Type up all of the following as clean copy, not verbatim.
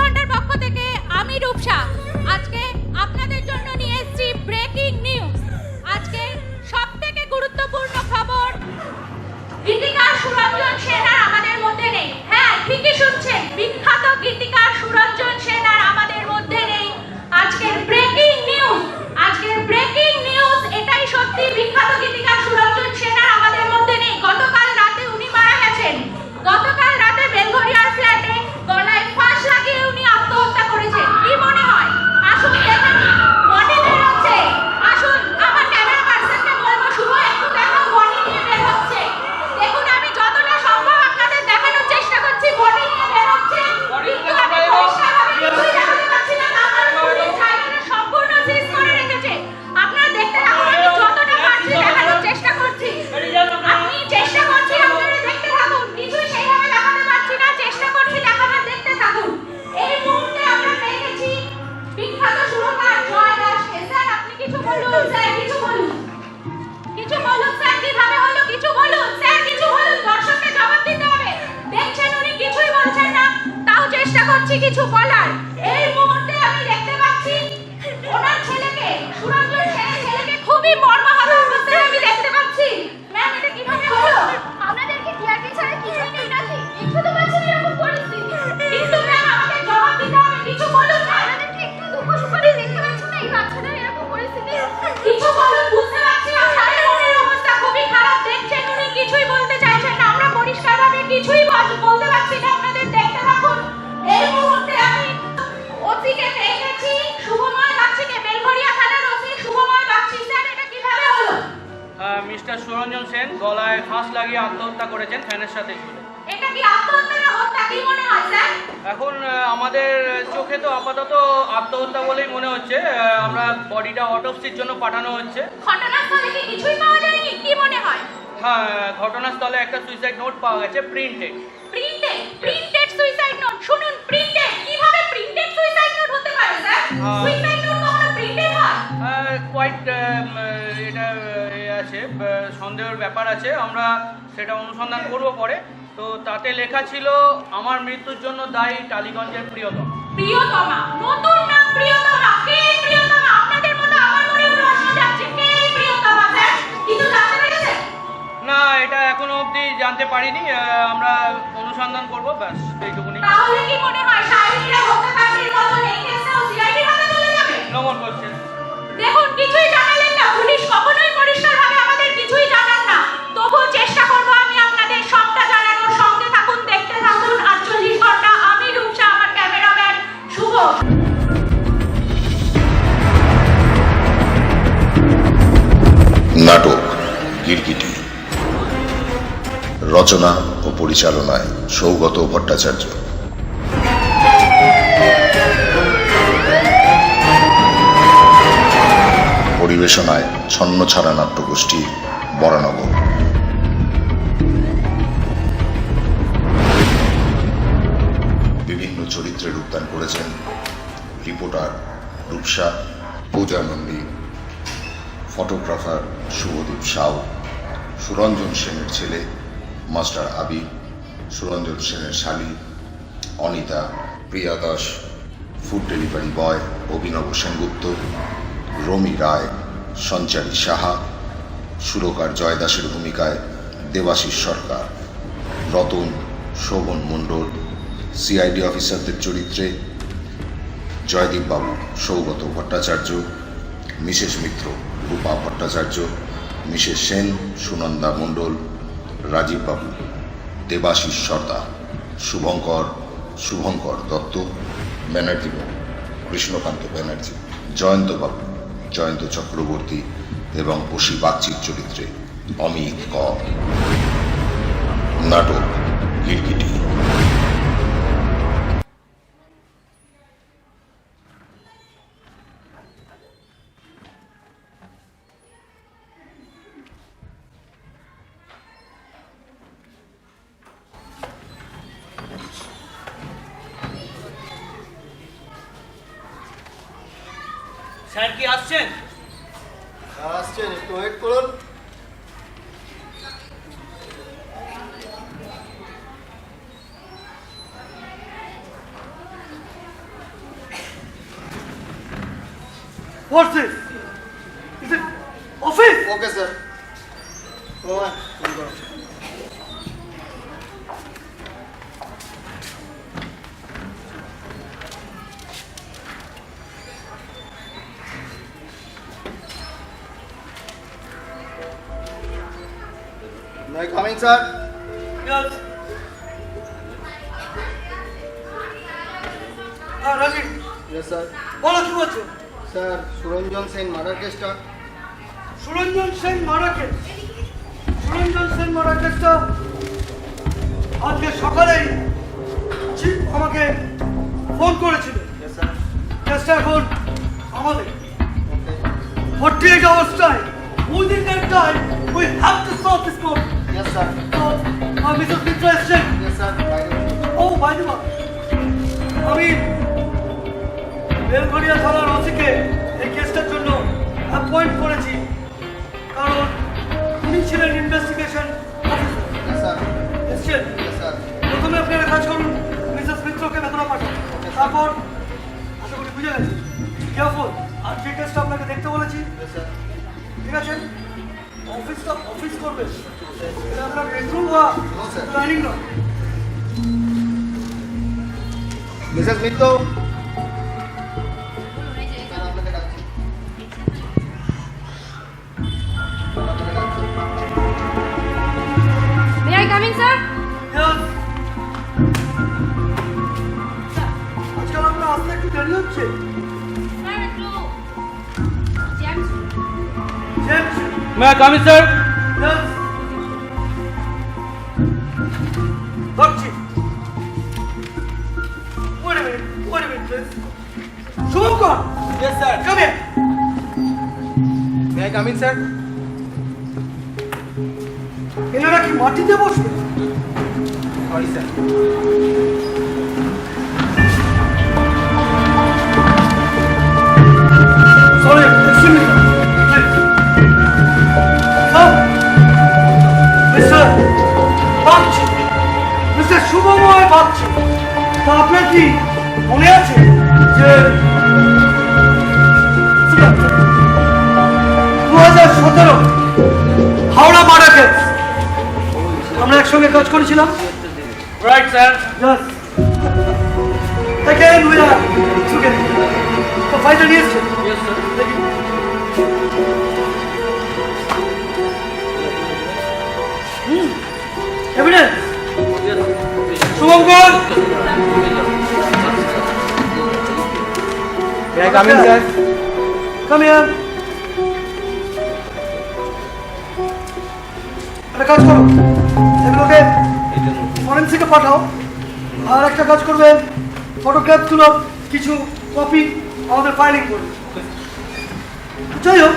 ঘন্টার পক্ষ থেকে আমি রূপসা আজকে আপনাদের জন্য নিয়ে এসেছি ব্রেকিং নিউজ। আজকে সবথেকে গুরুত্বপূর্ণ খবর, গীতিকার সুরঞ্জন সেন আর আমাদের মধ্যে নেই। হ্যাঁ, ঠিকই শুনছেন, বিখ্যাত গীতিকার সুরঞ্জন সেন আর আমাদের মধ্যে নেই। আজকের ব্রেকিং নিউজ, এটাই সত্যি, বিখ্যাত গীতিকার সুরঞ্জন সেন আর আমাদের মধ্যে নেই। গতকাল রাতে উনি মারা গেছেন। গতকাল রাতে বেলঘরিয়ার ফ্ল্যাটে গলায় ফাঁস লাগিয়ে উনি আত্মহত্যা করেছেন। কি মনে হয়? আসুন দেখে নিন, বডি বের হচ্ছে। আসুন, আমার ক্যামেরা পার্সনকে বলবো শুভ একটু দেখো বডি নিয়ে বের হচ্ছে। দেখুন, আমি যতটা সম্ভব আপনাদের দেখানোর চেষ্টা করছি, বডি নিয়ে বের হচ্ছে। কিন্তু আমি পরিষ্কারভাবে কিছুই দেখাতে পারছি না, তার কারণ পুলিশ জায়গাটা সম্পূর্ণ সিজ করে রেখেছে। আপনারা দেখতে থাকুন, আমি যতটা পারছি দেখানোর চেষ্টা করছি। আপনি চেষ্টা করছি, আপনারা দেখতে থাকুন। কিছুই সেইভাবে দেখাতে পারছি না, চেষ্টা করছি দেখাবার, দেখতে থাকুন। এই মুহূর্তে আমরা পেয়ে গেছি বিখ্যাত সুরকার জয় দাসকে। স্যার, আপনি কিছু বলুন। স্যার, কিছু বলুন। কিছু বলুন স্যার, কিভাবে হলো কিছু বলুন। স্যার, কিছু বলুন, দর্শককে জবাব দিতে হবে। দেখছেন উনি কিছুই বলছেন না, তাও চেষ্টা করছি কিছু বলার। এই মুহূর্তে আমি দেখতে পাচ্ছি ওনার ছেলেকে, সুরঞ্জন সেনের ছেলেকে খুবই মর্মাহত অবস্থায় আমি দেখতে পাচ্ছি। ম্যাম, এটা কিভাবে হলো? আপনাদের কি টিআরপি ছাড়া কিছুই নেই নাকি? একটু তো পাচ্ছেন এরকম পরিস্থিতি। কিন্তু ম্যাম, আমাকে জবাব দিতে হবে, কিছু বলুন। আপনাদের কি একটু দুঃখ সুখ করে দেখতে পাচ্ছেন না এই বাচ্চাটার এরকম পরিস্থিতি? কিছু বলুন, বুঝতে পারছি আপনাদের মনের অবস্থা খুবই খারাপ। দেখছেন উনি কিছুই বলতে চাইছেন না, আমরা পরিষ্কারভাবে কিছুই বলতে পারছি না, আপনাদের দেখতে থাকুন। এই মুহূর্তে আমি ওসিকে পেয়ে গেছি, শুভময় বাগচিকে, বেলঘরিয়া থানার ওসি শুভময় বাগচি। স্যার, এটা কিভাবে হলো? মিস্টার সুরঞ্জন সেন গলায় ফাঁস লাগিয়ে আত্মহত্যা করেছেন ফ্যানের সাথে ঝুলে। এটা কি আত্মহত্যা না হত্যা, কি মনে হয় স্যার? এখন আমাদের চোখে তো আপাতত আত্মহত্যা বলেই মনে হচ্ছে। আমরা বডিটা অটোপসির জন্য পাঠানো হচ্ছে। ঘটনাস্থলে কি কিছুই পাওয়া যায়নি, কি মনে হয়? হ্যাঁ, ঘটনাস্থলে একটা সুইসাইড নোট পাওয়া গেছে, প্রিন্টেড সুইসাইড নোট। শুনুন, প্রিন্টেড, কিভাবে প্রিন্টেড সুইসাইড নোট হতে পারে স্যার? সুইসাইড নোট কখনো প্রিন্টেড হয়? কোয়াইট এটা আছে, সন্দেহের ব্যাপার আছে। আমরা সেটা অনুসন্ধান করব পরে। তো তাতে লেখা ছিল, আমার মৃত্যুর জন্য দায়ী টালিগঞ্জের প্রিয়তমা। প্রিয়তমা, নতুন নাম প্রিয়তমা। কে প্রিয়তমা? আপনাদের মনে আমার মনে প্রশ্ন যাচ্ছে, কে প্রিয়তমা স্যার? কিছু জানতে পেরেছেন? না, এটা এখনো অবধি জানতে পারিনি। আমরা অনুসন্ধান করব, ব্যাস এইটুকুনি। তাহলে কি মনে হয় শারীরিক হত্যাকাণ্ডের মতো এই কেসটাও সিআইডি হাতে চলে যাবে? নমন করছেন। দেখুন, কিছুই জানালেন না, পুলিশ কখনোই পরিষ্কারভাবে আমাদের কিছুই জানান না। তবুও চেষ্টা করব আমি আপনাদের সবটা জানানোর। সঙ্গে থাকুন, দেখতে থাকুন 48 ঘন্টা। আমি রূপসা, আমার ক্যামেরাম্যান শুভ। নাটক গিরগিটি, রচনা ও পরিচালনায় সৌগত ভট্টাচার্য, পরিবেশনায় ছন্নছাড়া নাট্যগোষ্ঠী বরানগর। বিভিন্ন চরিত্রে রূপদান করেছেন রিপোর্টার রূপসা, পূজা নন্দী, ফটোগ্রাফার শুভদীপ সাউ, সুরঞ্জন সেনের ছেলে মাস্টার আবির, সুরঞ্জন সেনের শালী অনিতা, প্রিয়া দাস, ফুড ডেলিভারি বয় অভিনব সেনগুপ্ত, রমি রায়, সঞ্চারী সাহা, সুরকার জয় দাসের ভূমিকায় দেবাশিস সরকার, রতন, শোভন মণ্ডল, সিআইডি অফিসারদের চরিত্রে জয়দীপ বাবু, সৌগত ভট্টাচার্য, মিসেস মিত্র রূপা ভট্টাচার্য, মিসেস সেন সুনন্দা মণ্ডল, রাজীব বাবু, দেবাশিস সর্দার, শুভঙ্কর দত্ত, ব্যানার্জি বাবু কৃষ্ণকান্ত ব্যানার্জি, জয়ন্ত বাবু, জয়ন্ত চক্রবর্তী এবং বসি বাগচির চরিত্রে অমিত কর। নাটক গিরগিটি। স্যার কি আসছেন? আসছেন, একটু ওয়েট করুন। What's this? Is it office? Okay sir তোমার ফোন করো May I come in, sir? Yes. Rajiv, Yes, sir. বলো কি বলছো? স্যার সুরঞ্জন সেন মার্ডার কেসটা সুরঞ্জন সেন মারা কেস। সুরঞ্জন সেন মারা কেসটা আজকে সকালেই চিফ আমাকে ফোন করেছিল। Yes, sir. কেসটা এখন আমাদের Okay. 48 hours time. Within that time, we have to solve this code. Yes, sir. So, Mrs. Mitra is checked. Yes, sir. Oh, by the way, আমি বেলঘরিয়া থানার ওসিকে এই কেসটার জন্য অ্যাপয়েন্ট করেছি, কারণ উনি ছিলেন ইনভেস্টিগেশন অফিসার। Yes, sir. এসছেন, Yes, sir. প্রথমে আপনারা কাজ করুন, মিসেস মিত্রকে বেতনা পাঠান, তারপর আশা করি বুঝে গেছি। কেয়ারফুল, আর যে কেসটা আপনাকে দেখতে বলেছি, Yes, sir. ঠিক আছে? অফিসটা অফিস করবে, এটা আপনার বেডরুম বা No, sir. Dining room. Mrs. Mitto. Sir আপনাকে ডাকছি আপনাকে ডাকছি may I come in sir? Yes. আজকাল আপনার আসতে একটু দেরি হচ্ছে। স্যার একটু জ্যাম জেমস, May I come in, sir? yes. ভাবছি। Wait a minute, please. Shubhankar, Yes, sir. come here. May I come in, sir? এনারা কি মাটিতে বসবে? Sorry, sir. Sorry, excuse me. Please. Come. Mr. Bagchi, Mr. Shubhamoy Bagchi, তা আপনার কি মনে আছে যে 2017 হাওড়া মার্ডার কেস আমরা একসঙ্গে কাজ করেছিলাম? Right, sir. Yes. Again we are together. তো ফাইলটা নিয়ে এসছেন? Yes, sir. Evidence Shubhankar, May I come in, sir? come here. একটা কাজ করো, এগুলোকে ফরেন্সিকে পাঠাও, আর একটা কাজ করবে, ফটোগ্রাফগুলো কিছু কপি আমাদের ফাইলিং করবে। যাই হোক,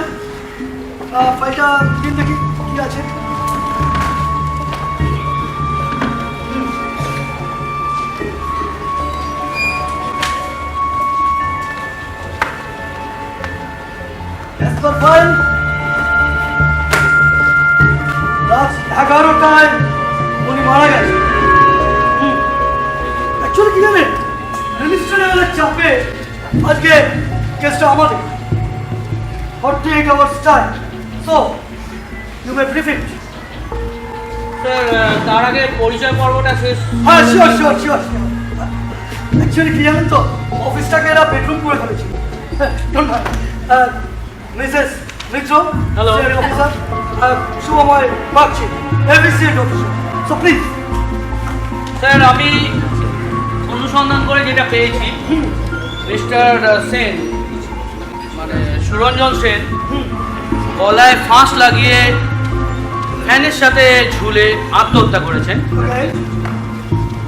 ফাইলটা দিন দেখি কি আছে। As per file, রাত 11টায় উনি মারা গেছে। অ্যাকচুয়ালি কি জানেন, রেজিস্টার লেভেলের চাপে আজকে কেসটা আমাদের 48 hours time. So, you may brief it. Sir তার আগে পরিচয় পর্বটা শেষ। হ্যাঁ, শিওর। অ্যাকচুয়ালি কি জানেন তো, অফিসটাকে এরা বেডরুম করে ফেলেছিল। Mrs Mitra, Hello. Officer, Shubhamoy Bagchi, efficient officer. So please. Sir আমি অনুসন্ধান করে যেটা পেয়েছি, মিস্টার সেন মানে সুরঞ্জন সেন গলায় ফাঁস লাগিয়ে ফ্যানের সাথে ঝুলে আত্মহত্যা করেছেন।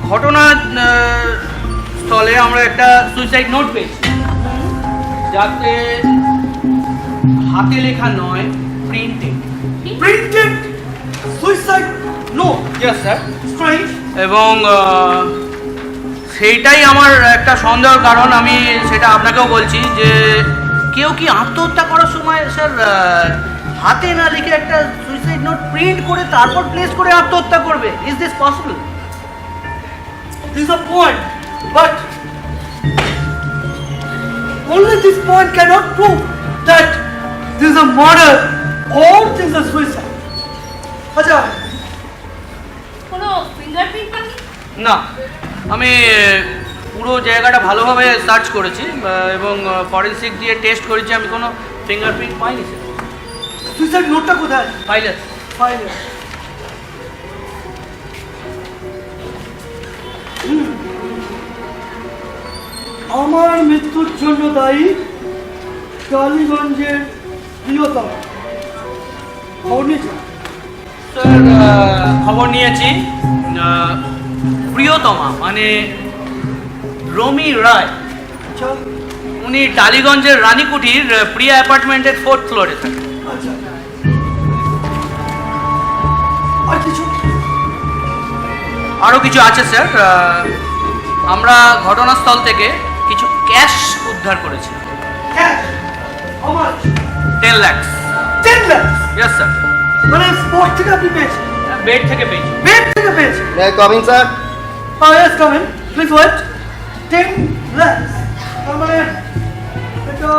ঘটনা স্থলে আমরা একটা সুইসাইড নোট পেয়েছি, যাতে হাতে লেখা নয়, printing. Printed suicide note. Yes sir. Strange. এবং সেইটাই আমার একটা সন্দেহ, কারণ আমি সেটা আপনাকেও বলছি যে কেউ কি আত্মহত্যা করার সময় স্যার হাতে না লিখে একটা সুইসাইড নোট প্রিন্ট করে তারপর প্লেস করে আত্মহত্যা করবে? Is this possible? This is a point, but only this point cannot prove that this is a murder or this is a suicide. আচ্ছা, কোনো ফিঙ্গারপ্রিন্ট পাননি? না, আমি পুরো জায়গাটা ভালোভাবে সার্চ করেছি এবং ফরেনসিক দিয়ে টেস্ট করেছি, আমি কোনো ফিঙ্গারপ্রিন্ট পাইনি স্যার। সুইসাইড নোটটা কোথায়? ফাইলে। ফাইলে। আমার মৃত্যুর জন্য দায়ী টালিগঞ্জের প্রিয়তম। স্যার খবর নিয়েছি, প্রিয়তমা মানে রমি রায়, আচ্ছা উনি টালিগঞ্জের রানীকুঠির প্রিয়া অ্যাপার্টমেন্টের 4th ফ্লোরে থাকেন। আচ্ছা, আর কিছু? আরও কিছু আছে স্যার, আমরা ঘটনাস্থল থেকে কিছু ক্যাশ উদ্ধার করেছি। Cash? How much? 10 lakh. 10 lakh? Yes sir. মানে স্পট থেকে আপনি পেয়েছেন? বেড থেকে পেয়েছি। বেড থেকে পেয়েছেন? May I come in sir? Yes, come in. Please wait. 10 lakhs. তার মানে এটা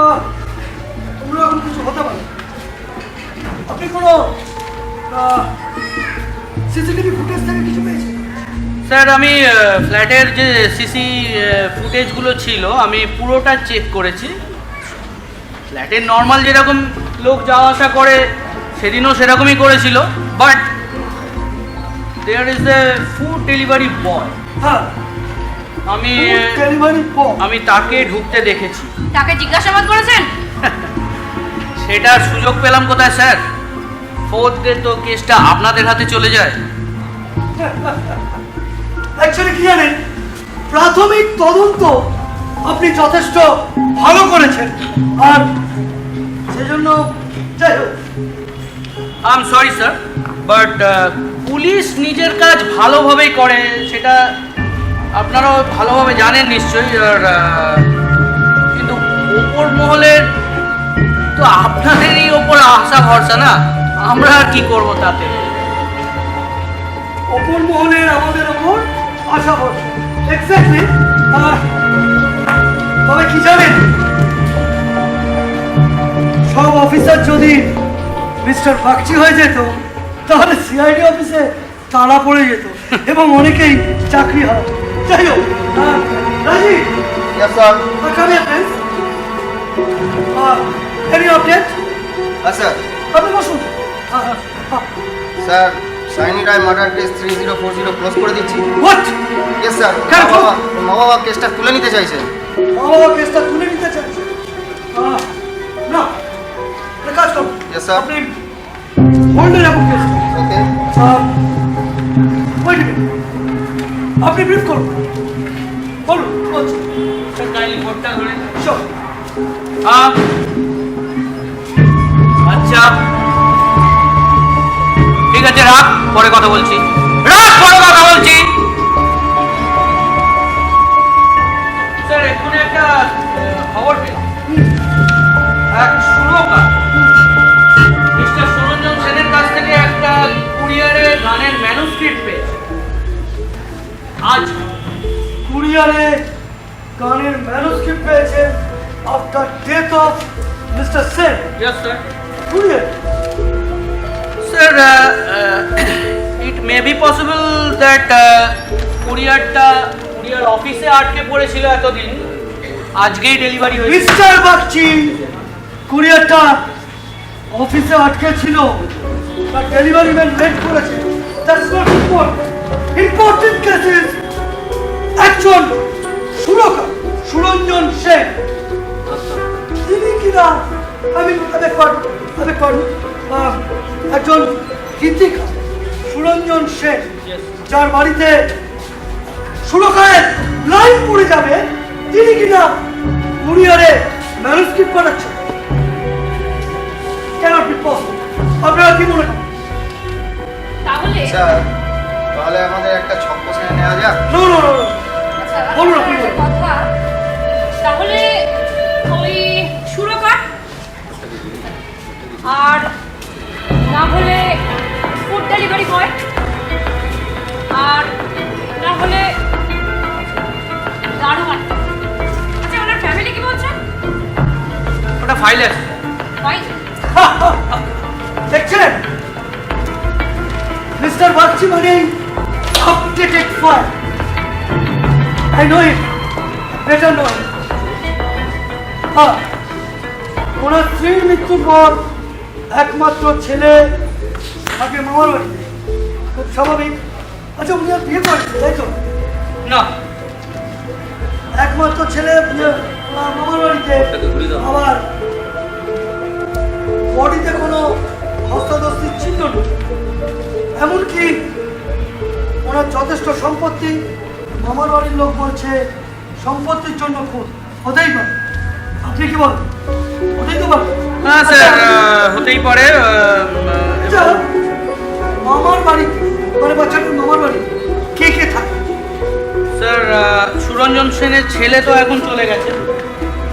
অন্যরকম কিছু হতে পারে। আপনি কোনো সিসিটিভি ফুটেজ থেকে কিছু পেয়েছেন? স্যার আমি ফ্ল্যাটের যে সিসি ফুটেজগুলো ছিল আমি পুরোটা চেক করেছি। ফ্ল্যাটের নর্মাল যেরকম লোক যাওয়া আসা করে সেদিনও সেরকমই করেছিল, but there is a food delivery boy, হ্যাঁ, আমি ডেলিভারি বয়। আমি তাকে ঢুকতে দেখেছি। তাকে জিজ্ঞাসাবাদ করেছেন? সেটার সুযোগ পেলাম কোথায় স্যার? 4th ডে তো কেসটা আপনাদের হাতে চলে যায়। অ্যাকচুয়ালি কি জানেন, প্রাথমিক তদন্ত আপনি যথেষ্ট ভালো করেছেন, আর সেজন্য যাই হোক। I am sorry sir, but police নিজের কাজ ভালোভাবেই করে, সেটা আপনারাও ভালোভাবে জানেন নিশ্চয়ই। আর কিন্তু ওপর মহলের তো আপনাদেরই ওপর আশা ভরসা না, আমরা আর কি করব তাতে। অপর মহলের আমাদের ওপর আশা ভরসা, এক্স্যাক্টলি। তবে কি জানেন, সব অফিসার যদি মিস্টার বাগচি হয়ে যেত তাহলে সিআইডি অফিসে তাড়া পড়ে যেত এবং অনেকেই চাকরি হয়। যাই হোক, রাজি, yes sir. come here, please. Any update? Sir. আপনি বসুন। Sir, Saini Roy murder case 3040 close করে দিচ্ছি। What? Yes sir. কেন? মা বাবা কেসটা তুলে নিতে চাইছে। বাবা কেসটা তুলে নিতে চাইছে? না, একটা কাজ করুন। Yes sir. আপনি হোল্ডে রাখুন কেসটা। ওকে। ওয়েট এ মিনিট, আপনি ব্রিফ করুন, বলুন। স্যার কাইন্ডলি ফোনটা ধরে। Sure. আচ্ছা ঠিক আছে, রাখ, পরে কথা বলছি। রাখ, পরে কথা বলছি। স্যার এক্ষুনি একটা খবর পেলাম, এক সুরকার মিস্টার সরঞ্জন সেনের কাছ থেকে একটা কুরিয়ারে গানের ম্যানুস্ক্রিপ্ট পেয়েছে আজ। কুরিয়ারে গানের ম্যানুস্ক্রিপ্ট পেয়েছেন after death of mister Sen. Yes sir. Courier? Sir it may be possible that courier অফিসে আটকে পড়েছিল এতদিন, আজকেই ডেলিভারি হয়েছে। মিস্টার বাগচি, কুরিয়ারটা অফিসে আটকে ছিল, তার ডেলিভারি ম্যান লেট করেছে। That's not important. Important case is একজন সুরকার, সুরঞ্জন সেন। তিনি কিনা একজন গীতিকার সুরঞ্জন সেন, যার বাড়িতে সুরকারের লাইন পড়ে যাবে, তিনি কিনা কুরিয়ারে ম্যানুস্ক্রিপ্ট পাঠাচ্ছেন। Can't be possible. আপনারা কি মনে করেন? তাহলে স্যার, তাহলে আমাদের একটা ছক সেনে নেওয়া যাক। নো নো নো, আচ্ছা, বলুন আপনি বলুন। কথা, তাহলে ওই সুরকার আর না হলে ফুড ডেলিভারি বয় আর না হলে দারোয়ান। আচ্ছা, ওনার ফ্যামিলি কি বলছেন? ওটা ফাইলে আছে। Why? দেখছেন মিস্টার বাগচি মানে updated fire. I know it better no. ওনার স্ত্রীর মৃত্যুর পর একমাত্র ছেলে থাকে মামার বাড়িতে, খুব স্বাভাবিক। আচ্ছা উনি আর বিয়ে করেন তাই তো? না, একমাত্র ছেলে মামার বাড়িতে, আবার বডিতে কোনো হস্তাদস্তির চিহ্ন নেই, এমনকি ওনার যথেষ্ট সম্পত্তি। মামার বাড়ির লোক বলছে সম্পত্তির জন্য খুন হতেই পারে। আপনি কি বলেন? হতেই তো পারে। হ্যাঁ স্যার, হতেই পারে। আচ্ছা, মামার বাড়ি মানে বাচ্চাটার মামার বাড়ি কে কে থাকে? স্যার, সুরঞ্জন সেনের ছেলে তো এখন চলে গেছে।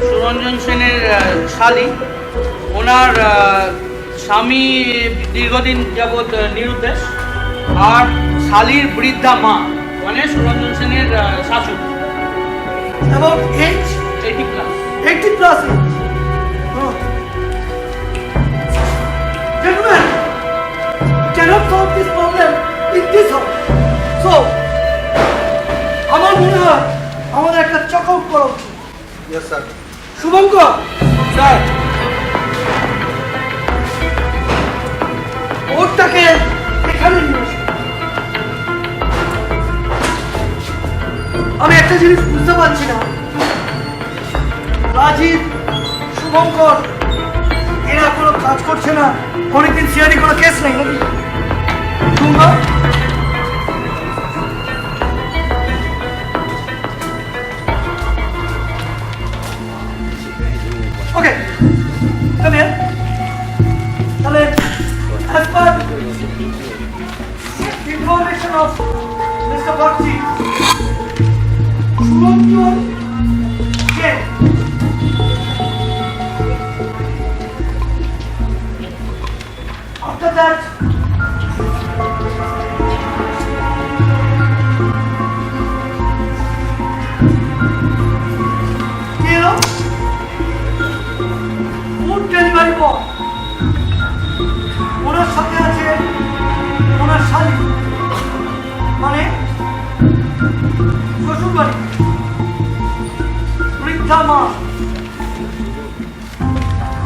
সুরঞ্জন সেনের শালী, ওনার স্বামী দীর্ঘদিন যাবৎ নিরুদ্দেশ, আর শালীর বৃদ্ধা মা মানে সুরঞ্জন সেনের শাশুড়ি। এবং age 80+। 80+. Gentlemen, cannot solve this problem in this house. So, আমার মনে হয় আমাদের একটা চেক আউট করা উচিত। Yes sir. শুভঙ্কর স্যার, ওরটাকে এখানে নিয়ে এসো। আমি একটা জিনিস বুঝতে পারছি না, রাজীব, শুভঙ্কর এরা কোনো কাজ করছে না, অনেকদিন সিআইডি কোনো কেস নেই নাকি? তোমরা ওকে তাহলে as per information of Mr. Bakshi, Suranjan Sen after that food delivery boy, ওনার সাথে আছে ওনার শালী মানে শ্বশুর বাড়ি বৃদ্ধা মা।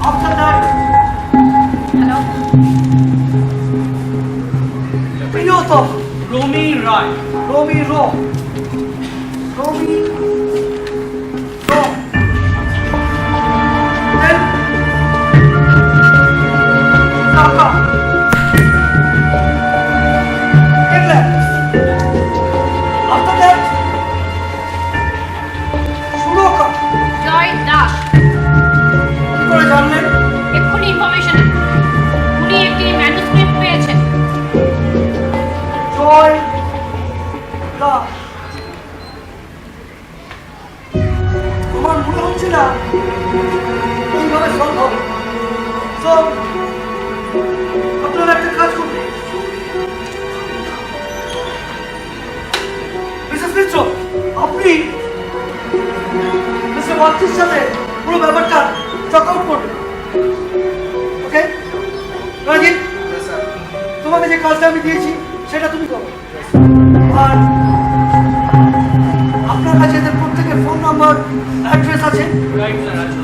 After that Hello? প্রিয়তম রমি রায়। রমি র Then কাকা England. After that সুরকা। Joy Dash. কি করে জানলেন? এক্ষুনি ইনফরমেশন উনি একটি ম্যানুস্ক্রিপ্ট পেয়েছেন। জয় দাস। আমার মনে হচ্ছে না এইভাবে সলভ হবে। So, আপনারা একটা কাজ করুন, মিসেস মিত্র, আপনি মিস্টার বাগচির সাথে পুরো ব্যাপারটা চেক আউট করবেন। ওকে রাজীব, ইয়েস স্যার। তোমাকে যে কাজটা আমি দিয়েছি সেটা তুমি করো। আর আপনার কাছে এদের প্রত্যেকের ফোন নাম্বার, অ্যাড্রেস আছে। রাইট স্যার, আছে।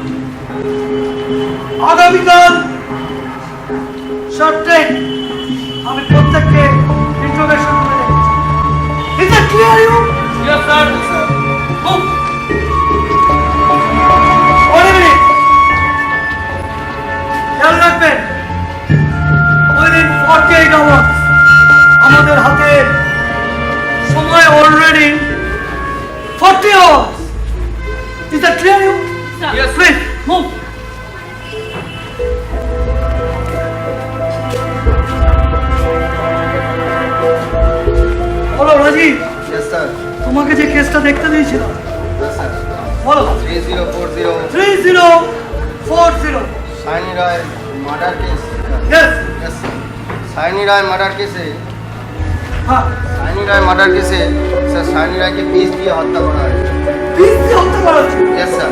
আগামীকাল শর্ট ট্রেন আমি প্রত্যেককে ইন্ট্রোগেশন করে রেখেছি। Is it clear you? Yes sir. Move. Wait minute, খেয়াল রাখবেন উইদিন 48 আওয়ার্স আমাদের হাতে সময় already 40 hours. Is that clear you? Sir. Yes, please move. বলো রাজীব, ইয়েস স্যার। তোমাকে যে কেসটা দেখতে দিয়েছিলাম ইয়েস স্যার। বলো। 3040 3040 Saini Roy murder case. Yes. Yes sir. Saini Roy murder কেসে হ্যাঁ, স্যার সাইনি রায়কে বিষ দিয়ে হত্যা করা হয়েছে। বিষ দিয়ে হত্যা করা হয়েছে। Yes sir.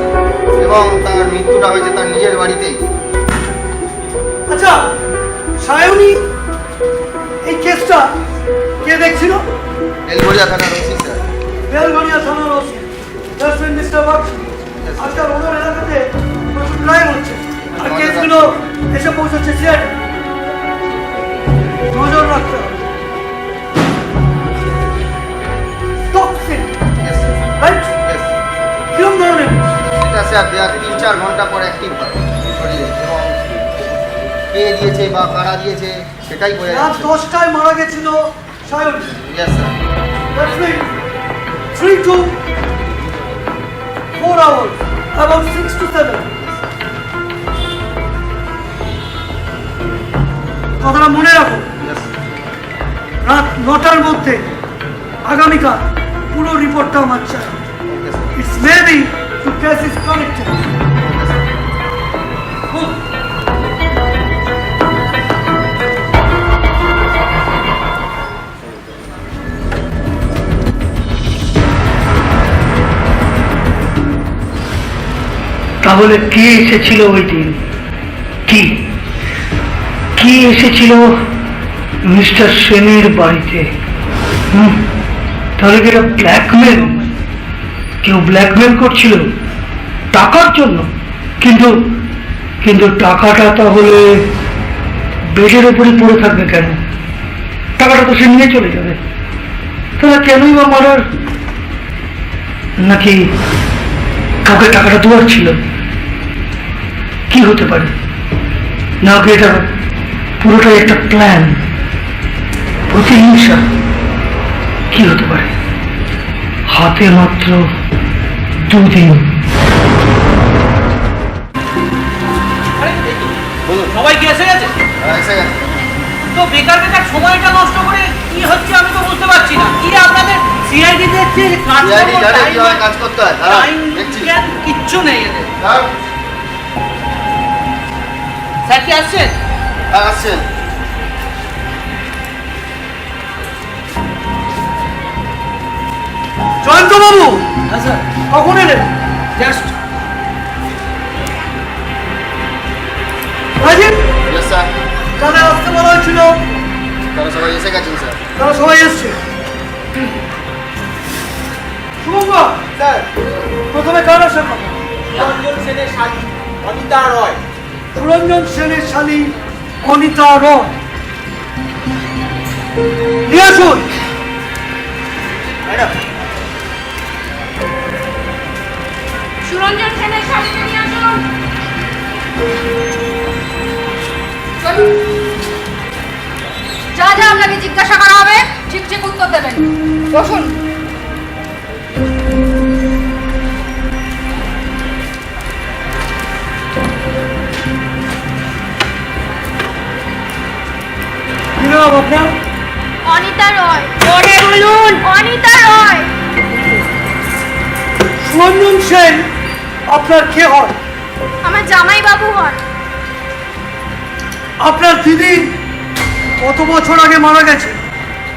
এবং তার মৃত্যুটা হয়েছে তার নিজের বাড়িতেই। আচ্ছা সায়নী এই কেসটা কে দেখছিল? বেলঘরিয়া থানার ওসি স্যার। বেলঘরিয়া থানার ওসি। জাস্ট মিস্টার বাক্স, আজকাল ওনার এলাকাতে প্রচুর ক্রাইম হচ্ছে আর কেসগুলো এসে পৌঁছাচ্ছে সিআইডি। নজর রাখতে হবে। Toxic, Yes, sir. Right? Yes. কিরম ধরনের? এটা স্যার দেওয়ার 3-4 ঘন্টা পর অ্যাক্টিভ হয় শরীরে, এবং কে দিয়েছে বা কারা দিয়েছে সেটাই বোঝা রাত যাচ্ছে। 10টায় মারা গেছিল Sayani. Yes, sir. That means 3 to 4 hours, about 6 to 7. কথাটা মনে রাখো, Yes, sir. রাত 9টার মধ্যে আগামীকাল পুরো রিপোর্টটা আমার চাই। Okay, sir. It's maybe to case is connected. Okay, sir. Good. তাহলে কে এসেছিল ওই দিন? কি এসেছিল মিস্টার সেনের বাড়িতে? তাহলে কি এটা ব্ল্যাকমেল? কেউ ব্ল্যাকমেল করছিল টাকার জন্য? কিন্তু কিন্তু টাকাটা তাহলে বেডের উপরই পড়ে থাকবে কেন? টাকাটা তো সে নিয়ে চলে যাবে। তাহলে কেনই বা মারার? নাকি কাউকে টাকাটা দেওয়ার ছিল? কি হতে পারে? না কি এটা পুরোটাই একটা প্ল্যান, প্রতিহিংসা? কি হতে পারে? হাতে মাত্র 2 দিন। সবাই কি এসে গেছে? এসে গেছে। তো বেকার বেকার সময়টা নষ্ট করে কি হচ্ছে আমি তো বুঝতে পারছি না। কি আপনাদের সিআইডি দেখছে কাজ CID জানে কিভাবে কাজ করতে হয়। দাঁড়াও, দেখছি। কিচ্ছু নেই এদের। দাঁড়াও। স্যার কি আসছেন? হ্যাঁ, আসছেন। জয়ন্ত বাবু হ্যাঁ স্যার, কখন এলেন? Just Rajiv, Yes, sir. তাহলে আসতে বলা হয়েছিল, তারা সবাই এসে গেছেন স্যার। তারা সবাই এসছে। শুভঙ্গ, স্যার, প্রথমে কার আসার কথা? রঞ্জন সেনের শালী অনিতা রয়। সুরঞ্জন সেনের শালী অনিতা রয়। নিয়ে আসুন। ম্যাডাম, সুরঞ্জন সেনের শাড়িতে নিয়ে আসুন। যা যা আপনাকে জিজ্ঞাসা করা হবে ঠিক ঠিক উত্তর দেবেন। বসুন। কি নাম আপনার? অনিতা রয়। পরে বলুন। অনিতা রয়। সুরঞ্জন সেন আপনার কে হয়? আমার জামাই বাবু হন। আপনার দিদি কত বছর আগে মারা গেছে?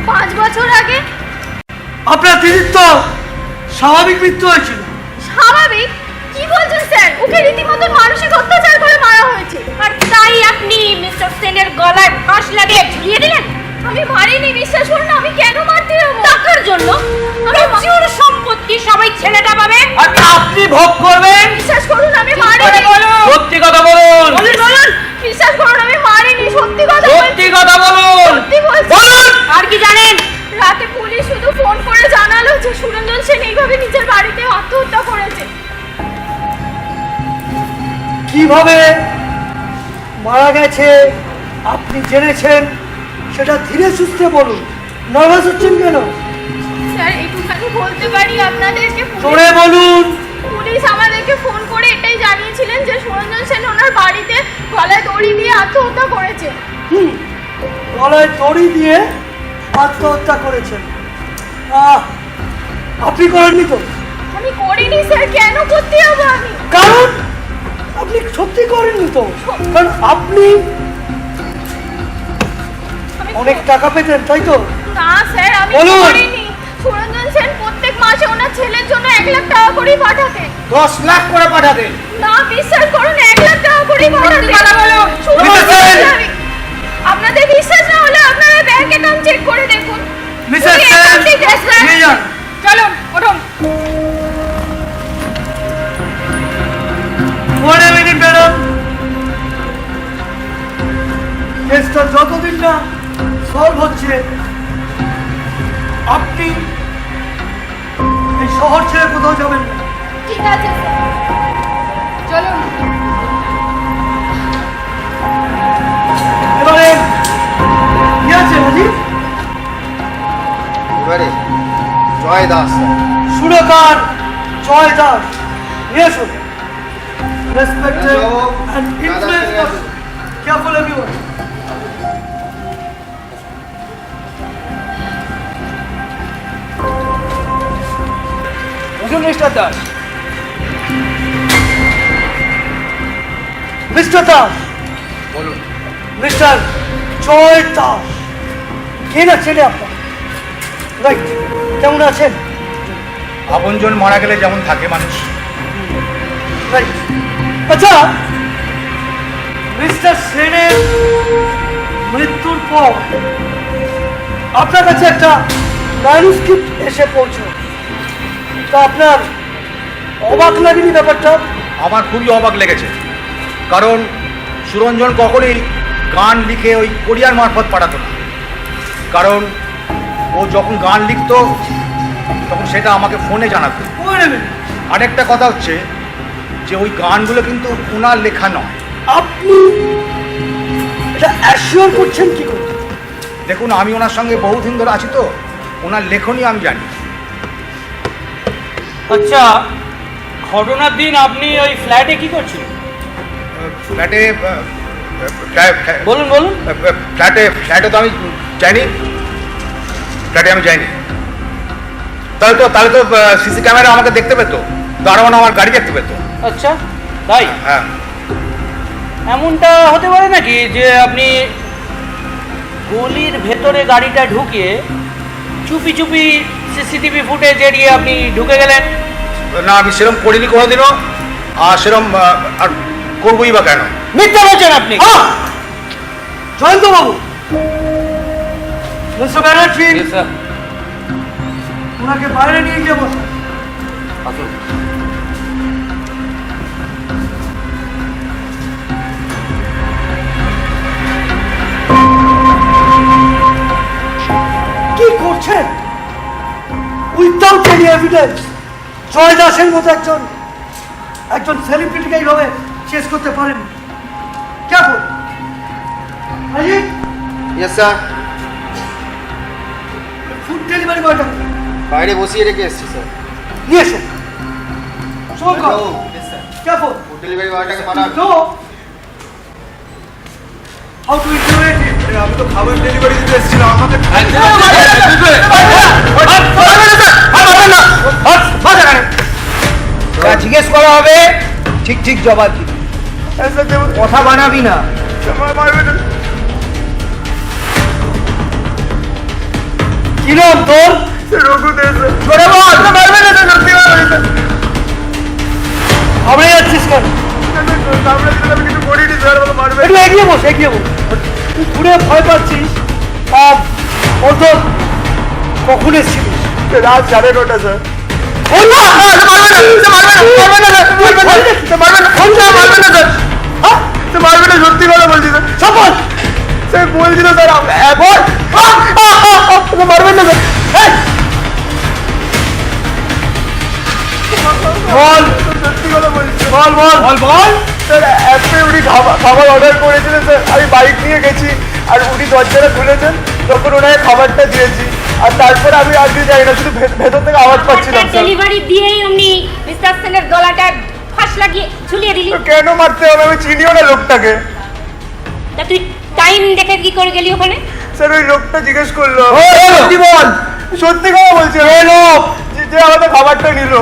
5 বছর আগে। আপনার দিদির তো স্বাভাবিক মৃত্যু হয়েছিল। স্বাভাবিক? কি বলছেন স্যার? ওকে রীতিমতো মানসিক অত্যাচার করে মারা হয়েছে। আর তাই আপনি মিস্টার সেনের গলায় ফাঁস লাগিয়ে ঝুলিয়ে দিলেন? আমি মারিনি, বিশ্বাস করুন। আমি কেন মারতে যাব? টাকার জন্য। আমি প্রচুর সম্পত্তি সবাই ছেলেটা পাবে আর আপনি ভোগ করবেন। বিশ্বাস করুন আমি মারিনি। সত্যি কথা বলুন। বলুন। বিশ্বাস করুন আমি মারিনি, সত্যি কথা বলছি। সত্যি কথা বলুন। সত্যি বলছি। বলুন। আর কি জানেন? রাতে পুলিশ শুধু ফোন করে জানালো যে সুরঞ্জন সেন এইভাবে নিজের বাড়িতে আত্মহত্যা করেছে। কিভাবে মারা গেছে আপনি জেনেছেন সেটা ধীরে সুস্থে বলুন। নার্ভাস হচ্ছেন কেন? স্যার একটুখানি বলতে পারি আপনাদেরকে? জোরে বলুন। পুলিশ আমাদেরকে ফোন করে এটাই জানিয়েছিলেন যে সুরঞ্জন সেন ওনার বাড়িতে গলায় দড়ি দিয়ে আত্মহত্যা করেছে। গলায় দড়ি দিয়ে আত্মহত্যা করেছেন? আপনি করেননি তো? আমি করিনি স্যার, কেন করতে যাবো আমি? কারণ আপনি সত্যি করেননি তো, কারণ আপনি আমি অনেক টাকা পেতেন, তাই তো? না স্যার, আমি বলুন। করিনি। সুরঞ্জন সেন প্রত্যেক মাসে ওনার ছেলের জন্য 1 লাখ টাকা করেই পাঠাতেন। 10 লাখ করে পাঠাবেন। না বিশ্বাস করুন 1 লাখ টাকা করে পাঠাতে আপনাদের বিশ্বাস না হলে আপনারা ব্যাংক অ্যাকাউন্ট চেক করে দেখুন। মিসেস সেন, নিয়ে যান। চলো উঠুন। 1 মিনিট ম্যাডাম। কেসটা যতদিন না সলভ হচ্ছে আপনি এই শহর ছেড়ে কোথাও যাবেন না। ঠিক আছে স্যার, চলুন। এবারে কি আছে রাজীব? এবারে জয় দাস স্যার। সুরকার জয় দাস নিয়ে আসুন। Respected Hello. and influenced person. Careful everyone. বুঝুন মিস্টার দাস, মিস্টার দাস, বলুন। মিস্টার জয় দাস, কে না ছেলে আপনার? রাইট, কেমন আছেন? আপনজন মারা গেলে যেমন থাকে মানুষ। রাইট। আচ্ছা, মিস্টার সেনের মৃত্যুর পর আপনার কাছে একটা ম্যানুস্ক্রিপ্ট এসে পৌঁছলো, তা আপনার অবাক লাগেনি ব্যাপারটা? আমার খুবই অবাক লেগেছে, কারণ সুরঞ্জন কখনোই গান লিখে ওই কোরিয়ার মারফত পাঠাতো না। কারণ ও যখন গান লিখতো তখন সেটা আমাকে ফোনে জানাতো। Wait a minute. আরেকটা কথা হচ্ছে যে ওই গানগুলো কিন্তু ওনার লেখা নয়। আপনি এটা অ্যাসিওর করছেন কি করে? দেখুন, আমি ওনার সঙ্গে বহুদিন ধরে আছি, তো ওনার লেখনই আমি জানি। আচ্ছা, ঘটনার দিন আপনি ওই ফ্ল্যাটে কি করছিলেন? ফ্ল্যাটে বলুন বলুন। ফ্ল্যাটে তো আমি যাইনি। ফ্ল্যাটে আমি যাইনি। তাহলে তো সিসি ক্যামেরা আমাকে দেখতে পেতো, দারোয়ান আমার গাড়ি দেখতে পেতো। আচ্ছা তাই? হ্যাঁ। এমনটা হতে পারে নাকি যে আপনি গলির ভেতরে গাড়িটা ঢুকিয়ে চুপি চুপি সিসিটিভি ফুটেজ এড়িয়ে আপনি ঢুকে গেলেন? না, আমি সেরকম করিনি কোনোদিনও, আর সেরকম আর করবোই বা কেন? মিথ্যা বলছেন আপনি। জয়ন্ত বাবু, মিস্টার ব্যানার্জি, স্যার, ওনাকে বাইরে নিয়ে গিয়ে বসুন। আসুন। কি করছেন? উইদাউট এনি এভিডেন্স জয় দাসের মতো একজন সেলিব্রিটিকে এইভাবে শেষ করতে পারেন? কেমন Rajiv? Yes sir. Food delivery বয়টা বাইরে বসিয়ে রেখে এসেছি স্যার। নিয়ে এসো। শঙ্কর, কেমন? ফুড ডেলিভারি বয়টাকে পাঠান। No. How to interview it? আমি তো খাবার ডেলিভারি দিতে এসেছিলাম, আমাকে জিজ্ঞেস করা হবে, ঠিক ঠিক জবাব দিবি, কথা বানাবি না। কি নাম তোর? জোরে বল। আমরা যাচ্ছিস কেন? একটু এগিয়ে বস, এগিয়ে বস। তুই ঘুরে ভয় পাচ্ছিস, ওর তো কখন এসেছিলিস? রাত 9:30 স্যার। সত্যি কথা বলছি স্যার। সফল স্যার বলছিল স্যার, মারবেন না স্যার। বল, সত্যি কথা বলছি। বল বল বল বল। স্যার অ্যাপে উনি খাবার অর্ডার করেছিলেন স্যার, আমি বাইক নিয়ে গেছি আর উনি দরজাটা খুলেছেন, তখন ওনাকে খাবারটা দিয়েছি, আর তারপরে আমি আর কিছু জানি না, শুধু ভেতর থেকে আওয়াজ পাচ্ছিলাম স্যার। ডেলিভারি দিয়েই অমনি মিস্টার সেনের গলাটা ফাঁস লাগিয়ে ঝুলিয়ে দিলি। কেন মারতে হবে? আমি চিনিও না লোকটাকে। তা তুই টাইম দেখে কি করে গেলি ওখানে? স্যার ওই লোকটা জিজ্ঞেস করলো। সত্যি বল। সত্যি কথা বলছি। যে আমাদের খাবারটা নিল।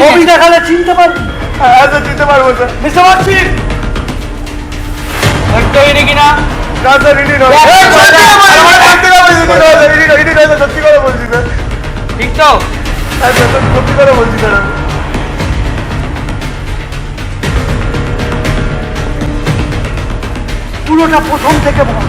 ছবি দেখালে চিনতে পারবি? হ্যাঁ স্যার, দিতে পারবো স্যার। মিস্টার বাচ্চি, ইনি কিনা? না স্যার, ইনি নয়। সত্যি কথা বলছি স্যার। ঠিক তো? হ্যাঁ স্যার, সত্যি কথা বলছি স্যার। পুরোটা প্রথম থেকে বল।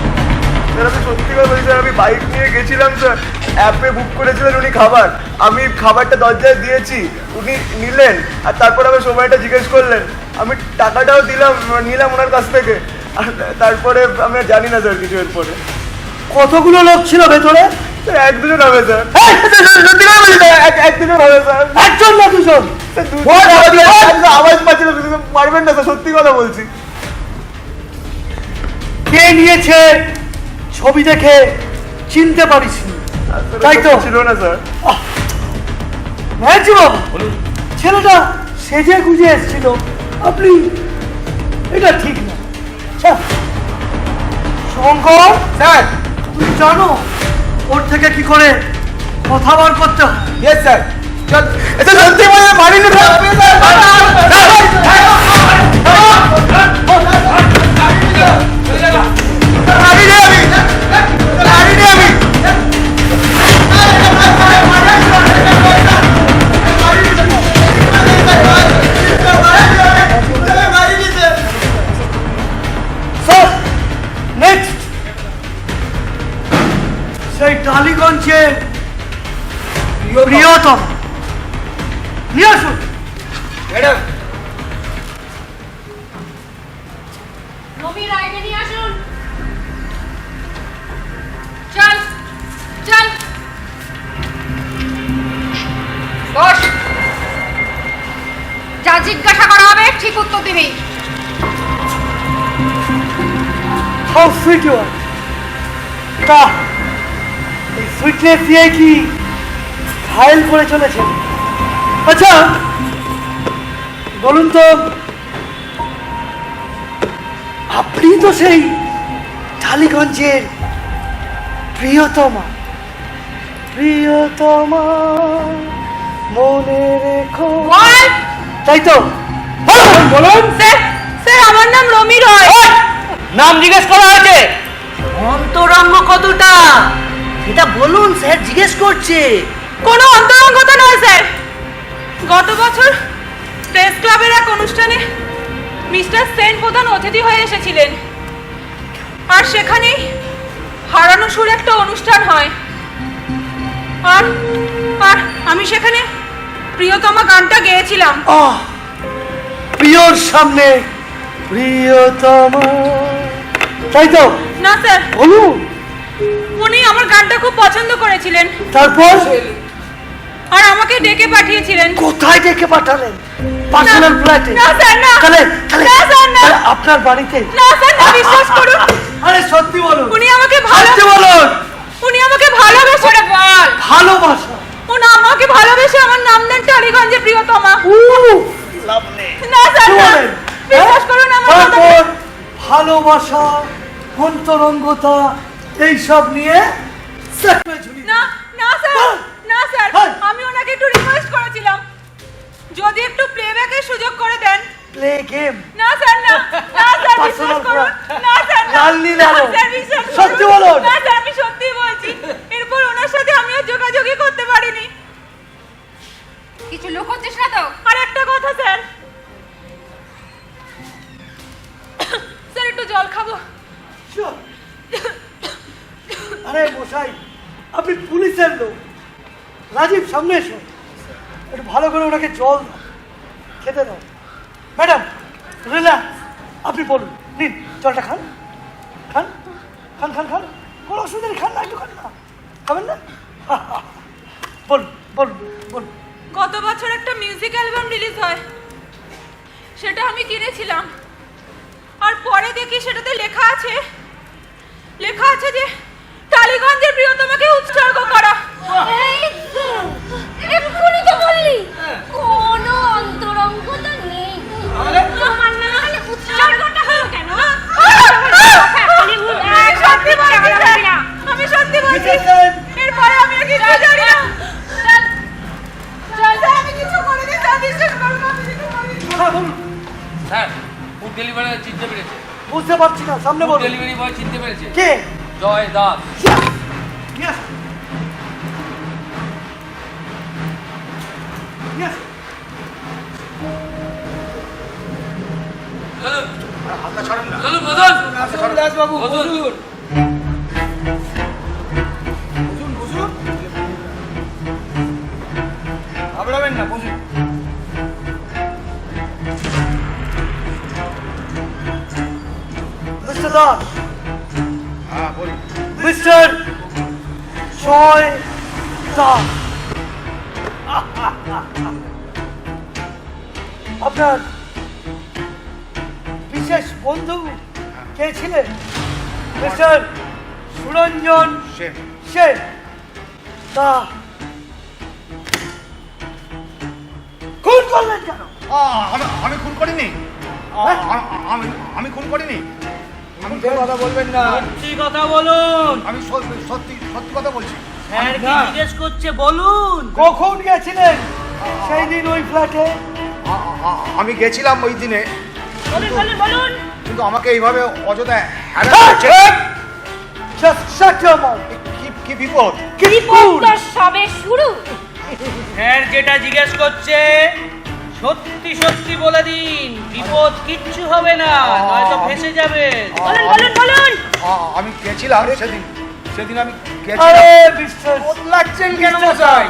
স্যার আমি সত্যি কথা বলছি স্যার, আমি বাইক নিয়ে গেছিলাম স্যার, অ্যাপে বুক করেছিলেন উনি খাবার, আমি খাবারটা দরজায় দিয়েছি, উনি নিলেন আর তারপর আবার সময়টা জিজ্ঞেস করলেন, আমি টাকাটাও নিলাম ওনার কাছ থেকে, আর তারপরে আমি আর জানি না স্যার কিছু এরপরে। কতগুলো লোক ছিল ভেতরে? স্যার এক দুজন হবে স্যার, সত্যি কথা বলছি স্যার, এক দুজন হবে স্যার। একজন না দুজন? আওয়াজ পাচ্ছিল, পারবেন না স্যার, সত্যি কথা বলছি। কে নিয়েছে ছবি দেখে চিনতে পারিস নি, তাই তো? ছিল না স্যার। ব্যানার্জি বাবু, ছেলেটা সেজে গুজে এসেছিল, আপনি এটা ঠিক না। শঙ্কর স্যার। তুমি জানো ওর থেকে কি করে কথা বার করতে হয়? Yes sir. চল, এটা সত্যি বলে মারিনি স্যার। স্যার, নেক্সট সেই টালিগঞ্জে প্রিয়তম নিয়ে আসুন। ম্যাডাম। নবীর আইডি নিয়ে আসুন। চল চল বস, যা জিজ্ঞাসা করা হবে ঠিক উত্তর দিবি। How sweet you are! তা এই সুইটনেস দিয়ে কি ঘায়েল করে চলেছে? আচ্ছা বলুন তো, আপনি তো সেই টালিগঞ্জের প্রিয়তমা, প্রিয়তমা মনে রেখো, তাই তো? বলুন বলুন। স্যার, স্যার আমার নাম রমি রয়। নাম জিজ্ঞেস করা হয়েছে? অন্তরঙ্গ কতটা এটা বলুন, স্যার জিজ্ঞেস করছে। কোনো অন্তরঙ্গতা নয় স্যার, গত বছর প্রেস ক্লাবের এক অনুষ্ঠানে মিস্টার সেন প্রধান অতিথি হয়ে এসেছিলেন, আর সেখানেই হারানো সুর একটা অনুষ্ঠান হয়, আর আর আমি সেখানে প্রিয়তমা গানটা গেয়েছিলাম। প্রিয়র সামনে প্রিয়তমা, তাই তো? না স্যার, বলুন। উনি আমার গানটা খুব পছন্দ করেছিলেন, তারপর? আর আমাকে ডেকে পাঠিয়েছিলেন। কোথায় ডেকে পাঠালেন? পার্সোনাল ফ্ল্যাটে? না স্যার, না। তাহলে না স্যার, না। তাহলে আপনার বাড়িতে? না স্যার, না, বিশ্বাস করুন। আরে সত্যি বলুন। উনি আমাকে সত্যি বলুন। উনি আমাকে ভালোবেসে বল ভালোবাসা? উনি আমাকে ভালোবেসে আমার নাম দেন টালিগঞ্জে প্রিয়তমা। লাভলি। না স্যার, কি না। বলেন? বিশ্বাস করুন আমার কথা। তারপর ভালোবাসা, অন্তরঙ্গতা এইসব নিয়ে সেকমে ঝুলি। না না স্যার, না স্যার, হ্যাঁ। আমি ওনাকে একটু রিকোয়েস্ট করেছিলাম যদি একটু প্লেব্যাকের সুযোগ করে দেন। Play game? না স্যার, না। না স্যার, বিশ্বাস Personal করুন। crime? না স্যার, না। লালনি না লালো? স্যার, বিশ্বাস করুন। সত্যি বলুন। না স্যার, আমি সত্যি বলছি। এরপর ওনার সাথে আমিও যোগাযোগই করতে পারিনি। কিছু লুকোচ্ছিস না তো? আর একটা কথা স্যার, স্যার একটু জল খাবো। Sure. আরে মশাই, আপনি পুলিশের লোক, রাজীব সামনে এসো, একটু ভালো করে ওনাকে জল দাও, খেতে দাও। ম্যাডাম রিল্যাক্স, আপনি বলুন, নিন জলটা খান, খান খান খান খান, কোনো অসুবিধা নেই, খান না, একটু খান না, খাবেন না? বলুন বলুন বলুন। গত বছর একটা মিউজিক অ্যালবাম রিলিজ হয়, সেটা আমি কিনেছিলাম, আর পরে দেখি সেটাতে লেখা আছে যে টালিগঞ্জের প্রিয়তমাকে উৎসর্গ করা। এক্ষুনি তো বললি কোনো অন্তরঙ্গতা নেই, আমার না হলে উৎসর্গটা হলো কেন? সত্যি বলছি স্যার, আমি সত্যি বলছি। এরপরে আমি আর কিছু জানি না। স্যার, আমি কিছু করিনি স্যার, বিশ্বাস করুন, আমি কিছু করিনি। স্যার, ফুড ডেলিভারি চিনতে পেরেছে। বুঝতে পারছি না, সামনে বলুন। ডেলিভারি বয় চিনতে পেরেছে। কে? জয় দাস। Yes. Yes. চলুন, চলুন, মদন। দাসবাবু বসুন। বসুন বসুন ঘাবড়াবেন না, বসুন। মিস্টার দাস, হ্যাঁ বলি। মিস্টার জয় দাস, আপনার বিশেষ বন্ধু কে ছিলেন? মিস্টার সুরঞ্জন সেন। সেন। তা খুন করলেন কেন? আমি খুন করিনি। আমি খুন করিনি। আমি কথা বলবেন না। সত্যি কথা বলুন। আমি সত্যি কথা বলছি। স্যার কি জিজ্ঞেস করছে বলুন। কখন গেছিলেন সেই দিন ওই ফ্ল্যাটে? আমি গেছিলাম ওই দিনে, বলুন বলুন বলুন। কিন্তু আমাকে এইভাবে অযথা হ্যারাস করছে। Just shut your mouth. কি বিপদ? বিপদ সবে শুরু। স্যার যেটা জিজ্ঞেস করছে সত্যি সত্যি বলে দিন, বিপদ কিচ্ছু হবে না, নয়তো ফেসে যাবে। বলুন বলুন বলুন। আমি গেছিলাম সেদিন আমি আরে গেছিলাম। মিস্টার লাগছেন কেন মশাই?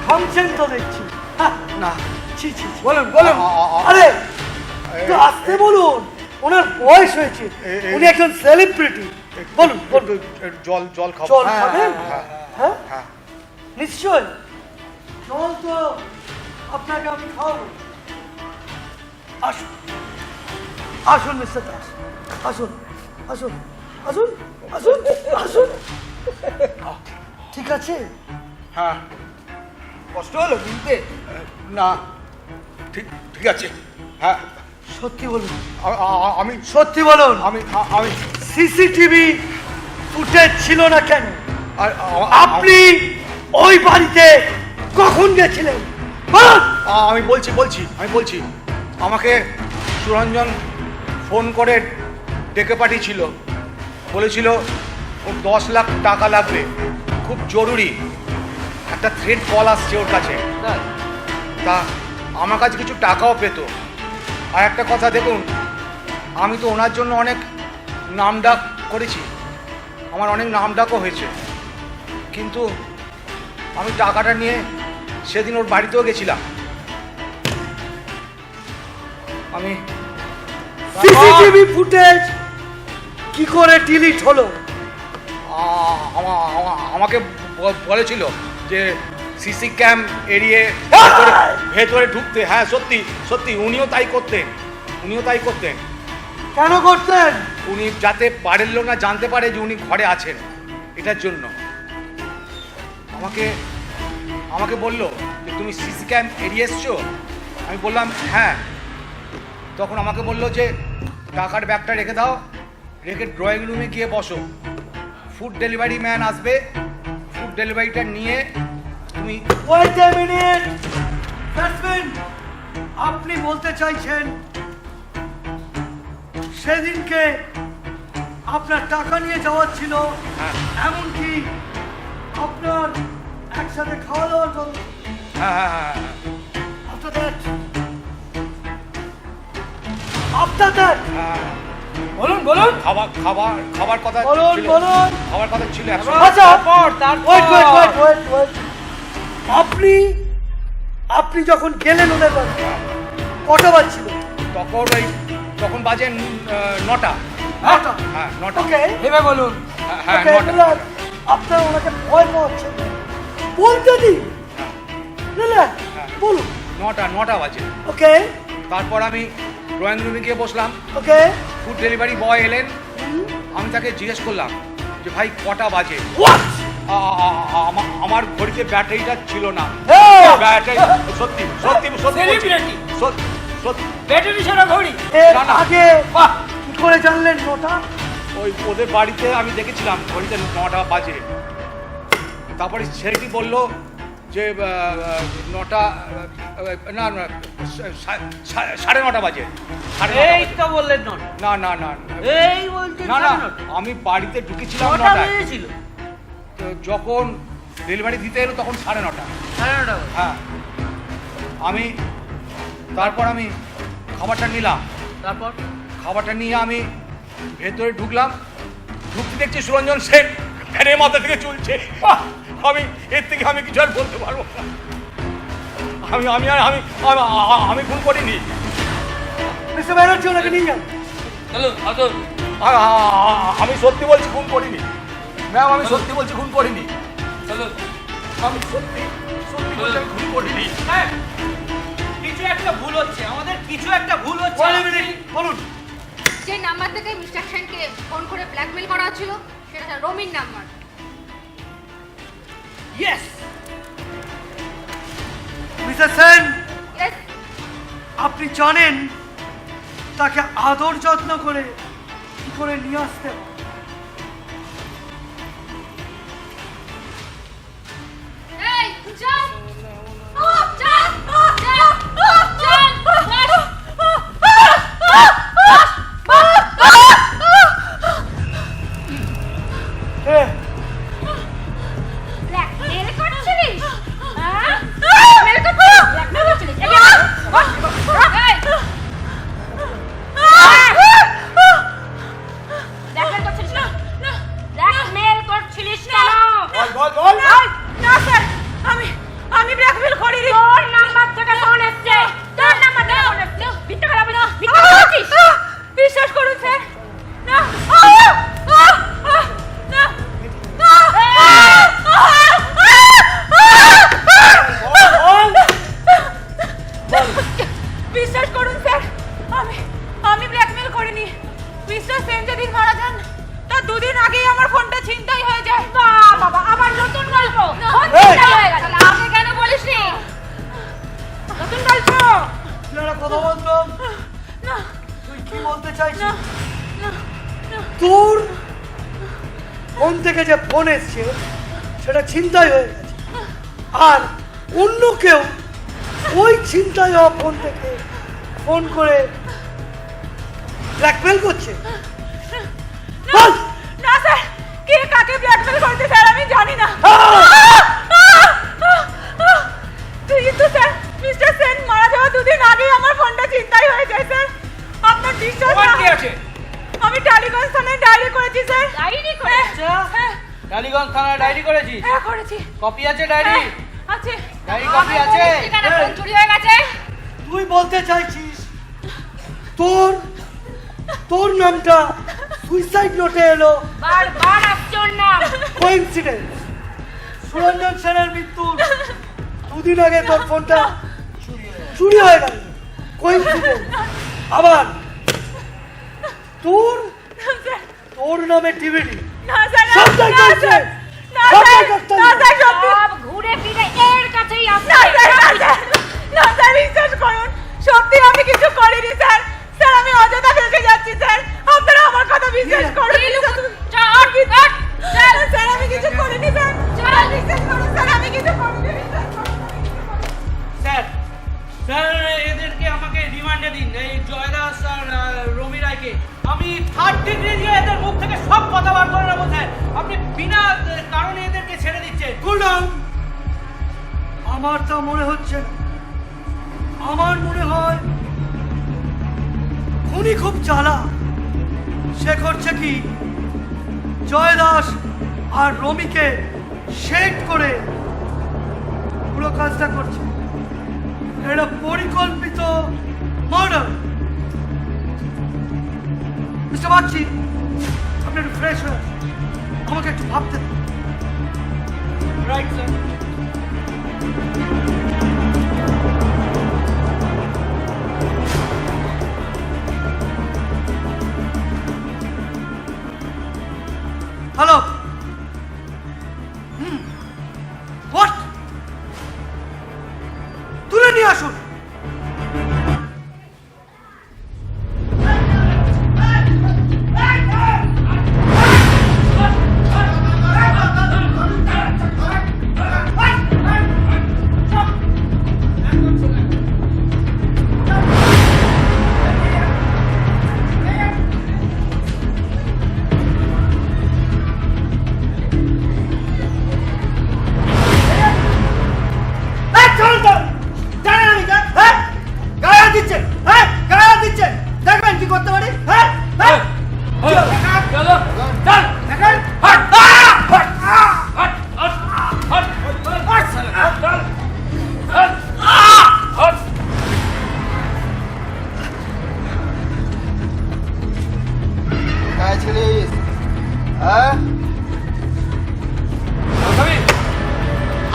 থামছেন তো দেখছি। হ্যাঁ, না ছি ছি ছি। বলুন বলুন। আরে একটু আসতে বলুন, ওনার বয়স হয়েছে, উনি একজন সেলিব্রিটি। বলুন বলুন। জল খাও। জল খাবেন? হ্যাঁ, হ্যাঁ হ্যাঁ। নিশ্চয়, জল তো আপনাকে আমি খাওয়াবো। আসুন আসুন মিস্টার দাস, আসুন আসুন আসুন আসুন আসুন। ঠিক আছে? হ্যাঁ। কষ্ট হলো বুঝতে? না, ঠিক আছে। হ্যাঁ, সত্যি বলুন, আমি সত্যি বলুন। আমি সিসিটিভি ফুটেজ ছিল না কেন? আপনি আপনি ওই বাড়িতে কখন গেছিলেন? বলুন। আমি বলছি আমাকে সুরঞ্জন ফোন করে ডেকে পাঠিয়েছিল, বলেছিল ওর 10 লাখ টাকা লাগবে, খুব জরুরি, একটা থ্রেড কল আসছে ওর কাছে। তা আমার কাছে কিছু টাকাও পেত। আর একটা কথা দেখুন, আমি তো ওনার জন্য অনেক নামডাক করেছি, আমার অনেক নামডাকও হয়েছে, কিন্তু আমি টাকাটা নিয়ে সেদিন ওর বাড়িতেও গেছিলাম। আমি সিসিটিভি ফুটেজ কি করে ডিলিট হলো? আমাকে বলেছিল যে সিসি ক্যাম এড়িয়ে ভেতরে ঢুকতে। হ্যাঁ সত্যি উনিও তাই করতেন। কেন করতেন? উনি যাতে বাড়ির লোক না জানতে পারে যে উনি ঘরে আছেন, এটার জন্য। আমাকে বলল যে তুমি সিসি ক্যাম এড়িয়ে এসছো। আমি বললাম হ্যাঁ। তখন আমাকে বলল যে টাকার ব্যাগটা রেখে দাও, রেখে ড্রয়িং রুমে গিয়ে বসো, ফুড ডেলিভারি ম্যান আসবে, ফুড ডেলিভারিটা নিয়ে তুমি। ওয়েট এ মিনিট জাসমিন, আপনি বলতে চাইছেন সেদিনকে আপনার টাকা নিয়ে যাওয়ার ছিল, হ্যাঁ এমনকি আপনার একসাথে খাওয়া দাওয়ার জন্য? হ্যাঁ হ্যাঁ হ্যাঁ After that, বলুন বলুন। খাবার কথা বলুন ছিল। বলুন। খাবার কথা ছিল 100। আচ্ছা, তারপর wait. আপনি যখন গেলেন ওদের বাড়ি কটা বাজছিল? তখন বাজে 9টা। নটা। হ্যাঁ 9টা। ওকে, ভেবে বলুন। হ্যাঁ ওকে, 9টা। আপনার ওনাকে ভয় পাচ্ছেন, বলতে দিন। না বলুন। 9টা বাজে। ওকে তারপর আমি ড্রয়িং রুমে গিয়ে বসলাম, ওকে। ফুড ডেলিভারি বয় এলেন। আমি তাকে জিজ্ঞেস করলাম যে ভাই কটা বাজে। What? আমার ঘড়িতে ব্যাটারিটা ছিল না। Hey! ব্যাটারি সত্যি বলছি। Celebrity। সত্যি ব্যাটারি ছাড়া ঘড়ি। এর না, না। আগে কি করে জানলেন নটা? ওই ওদের বাড়িতে আমি দেখেছিলাম ঘড়িতে 9টা বাজে। তারপরে ছেলেটি বলল যে 9টা না 9:30 বাজে। এই তো বললেন না এই বলতে না আমি বাড়িতে ঢুকেছিলাম 9টা 9টায়। বেজেছিল। তো যখন ডেলিভারি দিতে এলো তখন 9:30। 9:30। হ্যাঁ তারপর আমি খাবারটা নিলাম। তারপর খাবারটা নিয়ে আমি ভেতরে ঢুকলাম, ঢুকতে দেখছি সুরঞ্জন সেন ফ্যানের মাথা থেকে চলছে। আমি এর থেকে আমি কিছু আর বলতে পারবো না। আমি খুন করিনি। মিস্টার ব্যানার্জি ওনাকে নিয়ে যান। চলো আসুন। আমি সত্যি বলছি খুন করিনি ম্যাম, আমি সত্যি বলছি খুন করিনি। চলো। আমি সত্যি বলছি আমি খুন করিনি। হ্যাঁ, কিছু একটা ভুল হচ্ছে, আমাদের কিছু একটা ভুল হচ্ছে। বলুন। যে নাম্বার থেকে মিস্টার সেনকে ফোন করে ব্ল্যাকমেল করা হচ্ছিল সেটা রমির number. Yes, mister Sen, Yes, আপনি জানেন তাকে আদর যত্ন করে কি করে নিয়ে আসতে হয়। এই চল চল চল ব্ল্যাকমেল করছিলিস? হ্যাঁ ব্ল্যাকমেল করছিস? ব্ল্যাকমেল করছিলিস? এই ব্ল্যাকমেল করছিলিস না? ব্ল্যাকমেল করছিলিস কেন? বল। না স্যার, আমি ব্ল্যাকমেল করিনি। তোর নাম্বার থেকে ফোন এসছে। তোর নাম্বার থেকে ফোন এসছে। মিথ্যা কথা বলিস? মিথ্যা কথা বলছিস? বিশ্বাস করুন স্যার, না বিশ্বাস করুন স্যার, আমি ব্ল্যাকমেল করিনি। মিস্টার সেন যেদিন মারা যান তার দুদিন আগেই আমার ফোনটা ছিনতাই হয়ে যায়। বাবা আবার নতুন গল্প। ফোন ছিনতাই হয়ে গেল। আগে কেন বলিসনি? নতুন গল্প। আপনারা কথা বলতো, না তুই কি বলতে চাইছিস? না না না তোর ফোন থেকে যে ফোন এসছে সেটা ছিনতাই হয়ে গেছে, আর অন্য কেউ ওই ছিনতাই হওয়া ফোন থেকে ফোন করে ব্ল্যাকমেল করছে। বল। না স্যার, কে কাকে ব্ল্যাকমেল করছে স্যার আমি জানি না। কিন্তু স্যার মিস্টার সেন মারা যাওয়ার দুদিন আগেই আমার ফোনটা ছিনতাই হয়ে যায় স্যার। আপনার বিশ্বাস তোমার না? কি আছে? আমি টালিগঞ্জ থানায় ডায়েরি করেছি স্যার। ডায়েরি করেছ? হ্যাঁ টালিগঞ্জ থানায় ডায়েরি করেছিস? হ্যাঁ করেছি। কপি আছে ডায়েরি? আছে। ডায়েরি কপি আছে? কেন ফোন চুরি হয়ে গেছে? তুই বলতে চাইছিস তোর নামটা সুইসাইড নোটে এলো? বারবার আসছে ওর নাম। কোইন্সিডেন্স। সুরঞ্জন সেনের মৃত্যুর দুদিন আগে তোর ফোনটা চুরি হয়ে গেল। কোইন্সিডেন্স। আবার তোর নামে ডিভিডি না স্যার, সবটাই না করছে। স্যার, না সবটাই স্যার, করছে। না স্যার, সত্যি সব ঘুরে ফিরে এর কাছেই আসছে। না স্যার, না স্যার, না স্যার, বিশ্বাস করুন সত্যি আমি কিছু করিনি স্যার। স্যার আমি অযথা ফেসে যাচ্ছি স্যার, আপনারা আমার কথা বিশ্বাস করুন। স্যার আমি কিছু করিনি স্যার, বিশ্বাস করুন স্যার আমি কিছু করিনি। স্যার, এদেরকে আমাকে রিমান্ডে দিন, এই জয়দাস আর রমি রায়কে। আমি 3rd ডিগ্রি দিয়ে এদের মুখ থেকে সব কথা বার করে নেবো স্যার। আপনি বিনা কারণে এদেরকে ছেড়ে দিচ্ছেন। Cool down. আমার তা মনে হচ্ছে না। আমার মনে হয় খুনি খুব চালা। সে করছে কি, জয় দাস আর রমিকে শেড করে পুরো কাজটা করছে। এটা পরিকল্পিত মার্ডার। মিস্টার বাগচি, আপনি একটু ফ্রেশ হয়ে আসুন। আমাকে একটু ভাবতে দিন। Right sir. হ্যালো। হোয়াট? তুলে নিয়ে আসুন। চলো চল দেখেন hot hot hot hot hot hot চল হট হট কোথায় ছিলিস? হ্যাঁ,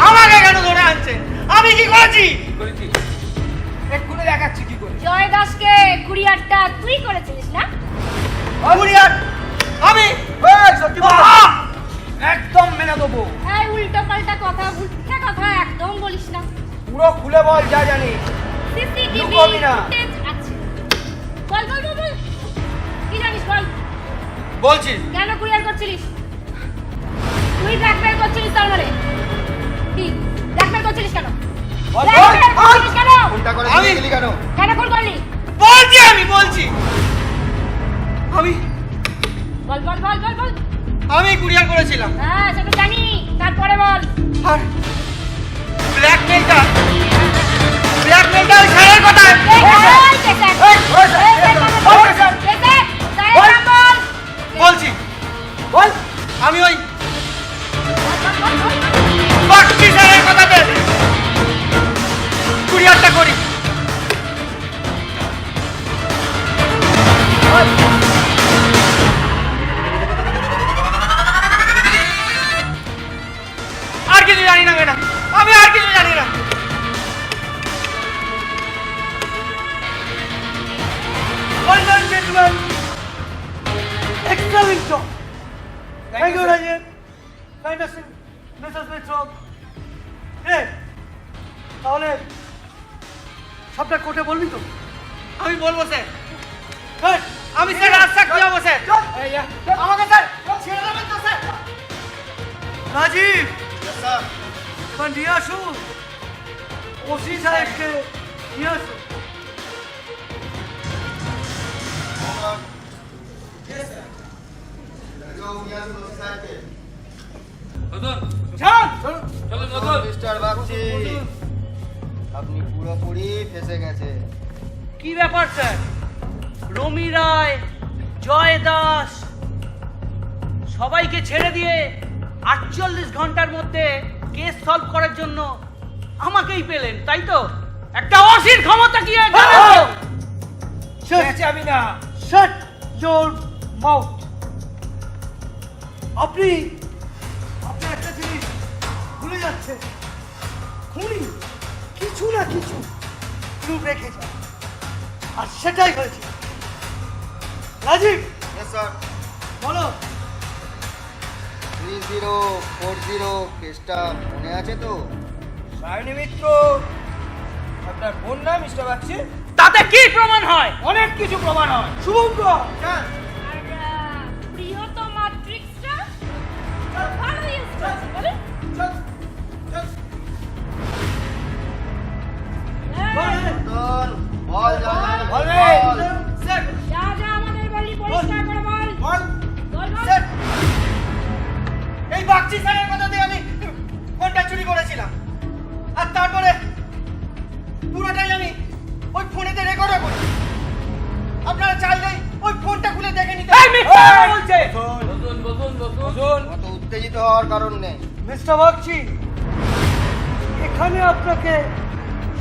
আমাকে কেন ধরে আনছে? আমি কি করেছি? করেছি এক্ষুনি দেখাচ্ছি কি করে। জয় দাসকে কুরিয়ারটা তুই করেছিলিস না? কুরিয়ার আমি সত্যি একদম মেনে দেবো। এই উল্টো পাল্টা কথা, মিথ্যা কথা একদম বলিস না। পুরো খুলে বল যা জানি। সিসিটিভি লুকোবি না। ফুটেজ আছে। বল বল বল বল। কি জানিস বল? বলছি কেন কুরিয়ার করছিলিস? তুই ব্ল্যাকমেল করছিলিস তার মানে? কি ব্ল্যাকমেল করছিলিস কেন? বল, ব্ল্যাকমেল বল, করছিলিস কেন? ফোনটা করে আমি- দিয়ে গেলি কেন? কেন ফোন করলি? বলছি আমি বলছি আমি বল বল বল বল বল। আমি কুরিয়ার করেছিলাম হ্যাঁ সেটা জানি, তারপরে বল। আর ব্ল্যাকমেলটা ওই ছেলের কথা এই, কেসে। এই, কেসে, কেসে, বল। বলছি বল আমি ওই বল, বল, বল, বল। বাক্সি ছেলের কথাতে কুরিয়ারটা করি। আর কিছু জানি না ম্যাডাম, আমি আর কিছু জানি না। Well done, gentlemen. Excellent job. Thank you, Rajan. Fantastic, Mrs. Mitra. Hey, তাহলে সবটা কোর্টে বলবি তো? আমি বলবো স্যার, হ্যাঁ, আমি স্যার রাস্তা কি যাবো স্যার? আমাকে স্যার ছেড়ে দেবেন তো স্যার? Rajib, Yes, sir. এবার নিয়ে আসো ওসি সাহেবকে নিয়ে আসো। নতুন যান চলো নতুন মিস্টার বাগচি, আপনি পুরোপুরি ফেসে গেছে। কি ব্যাপার স্যার? রমি রায়, জয় দাস সবাইকে ছেড়ে দিয়ে 48 ঘন্টার মধ্যে কেস সলভ করার জন্য আমাকেই পেলেন, তাই তো? একটা অসীর ক্ষমতা কি আর জানেন তো? আমি না। Shut your mouth. আপনি একটা জিনিস ভুলে যাচ্ছেন, খুনি কিছু না কিছু ক্লু রেখে যায়, আর সেটাই হয়েছে। Rajib, Yes, sir. বলো। 3040 কেসটা মনে আছে তো? সায়নী মিত্র আপনার বোন না মিস্টার বাগচি? তাতে কি প্রমাণ হয়? অনেক কিছু প্রমাণ হয়। শুভঙ্কর, আর প্রিয়তমা ট্রিক্সটা ভালো ইউজ করছে বলে। রতন, বল যা জানি, বল বল। রে। স্যার যা যা আমাদের বলি পরিষ্কার করে বল। বল বল বল। স্যার, এই বাগচি স্যারের কথা দিয়ে আমি ফোনটা চুরি করেছিলাম, আর তারপরে পুরোটাই আমি ওই ফোনেতে রেকর্ডও করি। আপনারা চাইলেই ওই ফোনটা খুলে দেখে নিতে বলছে। নতুন নতুন নতুন অত উত্তেজিত হওয়ার কারণ নেই। মিস্টার বাগচি, এখানে আপনাকে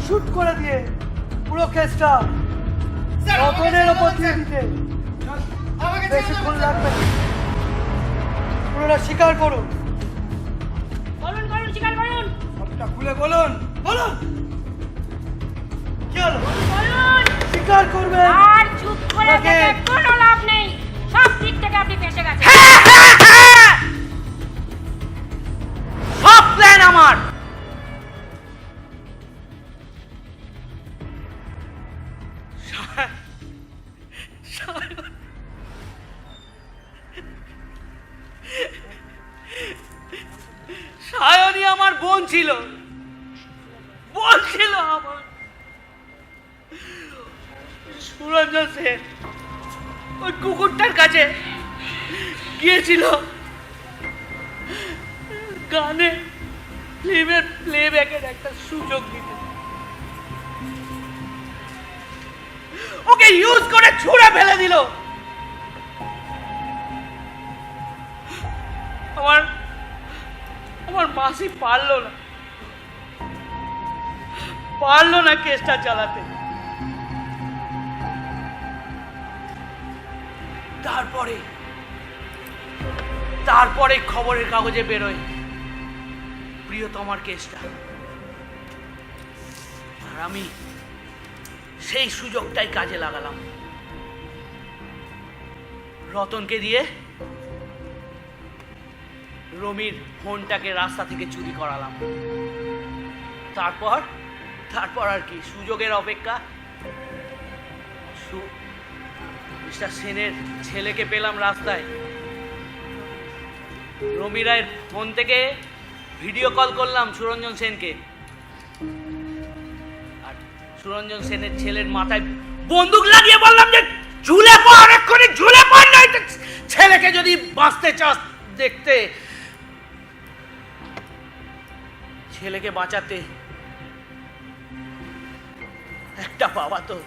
শুট করে দিয়ে পুরো কেসটা স্যার, আমাকে রতনের ছেড়ে ওপর দেবেন, দিয়ে স্যার। দিতে আমাকে ছেড়ে বেশিক্ষণ দেবেন, স্যার। লাগবে না। পুরোটা স্বীকার করুন। বলুন বলুন স্বীকার করুন। সবটা খুলে বলুন। বলুন, কি হলো? বলুন। স্বীকার করবেন? আর চুপ করে ওকে। থেকে কোনো লাভ নেই, সব দিক থেকে আপনি ফেসে গেছেন। সব প্ল্যান আমার। সায়নী আমার বোন ছিল, আমার সুরঞ্জন সেন ওই কুকুরটার কাছে গিয়েছিল গানে ফিল্মের প্লেব্যাকের একটা সুযোগ দিতে। ওকে ইউজ করে ছুঁড়ে ফেলে দিল। আমার মাসি পারলো না কেসটা চালাতে। তারপরে খবরের কাগজে বেরোয় প্রিয়তমার কেসটা, আর আমি সেই সুযোগটাই কাজে লাগালাম। রতনকে দিয়ে রমির ফোনটাকে রাস্তা থেকে চুরি করালাম। তারপর আর কি, সুযোগের অপেক্ষা। মিস্টার সেনের ছেলেকে পেলাম রাস্তায়। রমি রায়ের ফোন থেকে ভিডিও কল করলাম সুরঞ্জন সেনকে, আর সুরঞ্জন সেনের ছেলের মাথায় বন্দুক লাগিয়ে বললাম যে ঝুলে পড়, এক্ষুনি ঝুলে পড়, নাই ছেলেকে যদি বাঁচতে চাস দেখতে। ছেলেকে বাঁচাতে একটা বাবা তো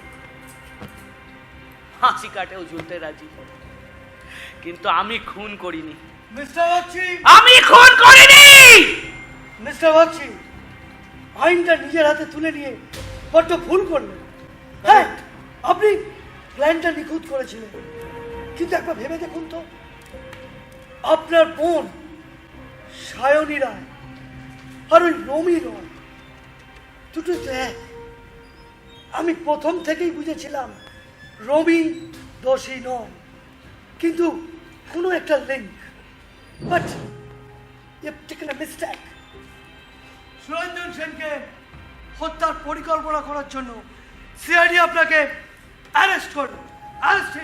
ফাঁসি কাটেও ঝুলতে রাজি, কিন্তু আমি খুন করিনি। মিস্টার বাগচি, আমি খুন করিনি। মিস্টার বাগচি, আইনটা নিজের হাতে তুলে নিয়ে বড্ড ভুল করলেন। হ্যাঁ, আপনি প্ল্যানটা নিখুঁত করেছিলেন, কিন্তু একবার ভেবে দেখুন তো, আপনার বোন সায়নী রায় আর ওই রমি রয় দুটোই তো এক। আমি প্রথম থেকেই বুঝেছিলাম রমি দোষী নয়, কিন্তু কোনো একটা লিঙ্ক, বাট মিস্টেক। সুরঞ্জন সেনকে হত্যার পরিকল্পনা করার জন্য সিআইডি আপনাকে অ্যারেস্ট করবে। অ্যারেস্ট